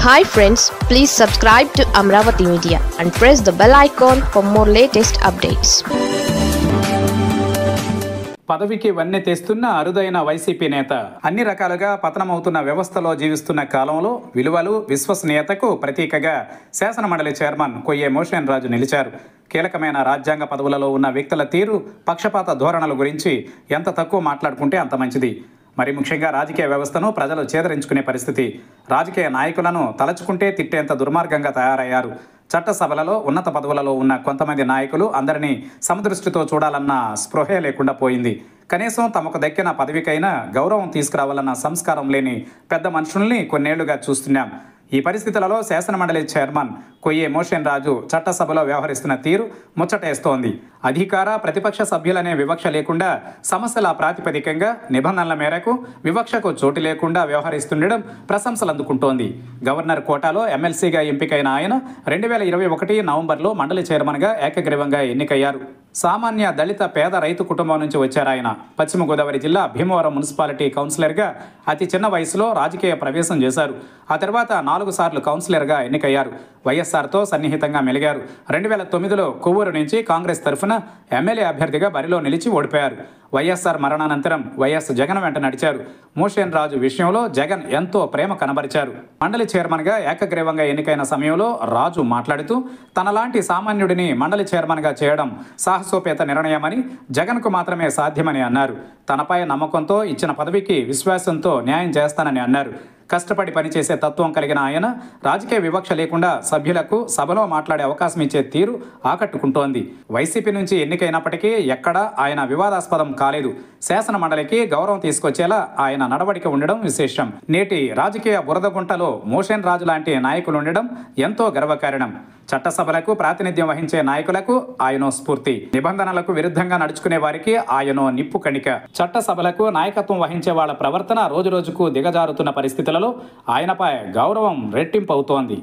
Hi friends, please subscribe to Amravati Media and press the bell icon for more latest updates. పదవికి వన్నె తెస్తున్న అరుదైన YCP నేత అన్ని రకాలుగా పతనమవుతున్న వ్యవస్థలో జీవిస్తున్న కాలంలో విలువలు విశ్వసనీయతకు ప్రతీకగా శాసనమండలి చైర్మన్ కొయ్యే మోషన్ రాజు నిలిచారు. కీలకమైన రాజ్యాంగ పదవులలో ఉన్న వ్యక్తుల తీరు, పక్షపాత ధోరణుల గురించి ఎంత తక్కువ మాట్లాడుకుంటే అంత మంచిది. మరి ముఖ్యంగా రాజకీయ వ్యవస్థను ప్రజలు చేదరించుకునే పరిస్థితి. రాజకీయ నాయకులను తలచుకుంటే తిట్టేంత దుర్మార్గంగా తయారయ్యారు. చట్టసభలలో ఉన్నత పదవులలో ఉన్న కొంతమంది నాయకులు అందరినీ సమదృష్టితో చూడాలన్న స్పృహే లేకుండా పోయింది. కనీసం తమకు దక్కిన పదవికైనా గౌరవం తీసుకురావాలన్న సంస్కారం లేని పెద్ద మనుషుల్ని కొన్నేళ్లుగా చూస్తున్నాం. ఈ పరిస్థితులలో శాసనమండలి చైర్మన్ కొయ్యే మోషన్ రాజు చట్టసభలో వ్యవహరిస్తున్న తీరు ముచ్చటేస్తోంది. అధికార ప్రతిపక్ష సభ్యులనే వివక్ష లేకుండా సమస్యల ప్రాతిపదికంగా నిబంధనల మేరకు వివక్షకు చోటు లేకుండా వ్యవహరిస్తుండడం ప్రశంసలు అందుకుంటోంది. గవర్నర్ కోటాలో ఎమ్మెల్సీగా ఎంపికైన ఆయన 2021 నవంబర్లో మండలి చైర్మన్గా ఏకగ్రీవంగా ఎన్నికయ్యారు. సామాన్య దళిత పేద రైతు కుటుంబం నుంచి వచ్చారాయన. పశ్చిమ గోదావరి జిల్లా భీమవరం మున్సిపాలిటీ కౌన్సిలర్గా అతి చిన్న వయసులో రాజకీయ ప్రవేశం చేశారు. ఆ తర్వాత 4 సార్లు కౌన్సిలర్గా ఎన్నికయ్యారు. వైఎస్ఆర్తో సన్నిహితంగా మెలిగారు. 2009లో కొవ్వూరు నుంచి కాంగ్రెస్ తరఫున ఎమ్మెల్యే అభ్యర్థిగా బరిలో నిలిచి ఓడిపోయారు. వైఎస్ఆర్ మరణానంతరం వైఎస్ జగన్ వెంట నడిచారు. మోషన్ రాజు విషయంలో జగన్ ఎంతో ప్రేమ కనబరిచారు. మండలి చైర్మన్గా ఏకగ్రీవంగా ఎన్నికైన సమయంలో రాజు మాట్లాడుతూ తనలాంటి సామాన్యుడిని మండలి చైర్మన్గా చేయడం సాహసోపేత నిర్ణయమని, జగన్కు మాత్రమే సాధ్యమని అన్నారు. తనపై నమ్మకంతో ఇచ్చిన పదవికి విశ్వాసంతో న్యాయం చేస్తానని అన్నారు. కష్టపడి పనిచేసే తత్వం కలిగిన ఆయన రాజకీయ వివక్ష లేకుండా సభ్యులకు సభలో మాట్లాడే అవకాశం ఇచ్చే తీరు ఆకట్టుకుంటోంది. వైసీపీ నుంచి ఎన్నికైనప్పటికీ ఎక్కడా ఆయన వివాదాస్పదం కాలేదు. శాసన మండలికి గౌరవం తీసుకొచ్చేలా ఆయన నడవడిక ఉండడం విశేషం. నేటి రాజకీయ బురదగుంటలో మోషన్ రాజు లాంటి నాయకులు ఉండడం ఎంతో గర్వకారణం. చట్టసభలకు ప్రాతినిధ్యం వహించే నాయకులకు ఆయనో స్ఫూర్తి. నిబంధనలకు విరుద్ధంగా నడుచుకునే వారికి ఆయనో నిప్పు కణిక. చట్టసభలకు నాయకత్వం వహించే వాళ్ళ ప్రవర్తన రోజురోజుకు దిగజారుతున్న పరిస్థితులలో ఆయనపై గౌరవం రెట్టింపు అవుతోంది.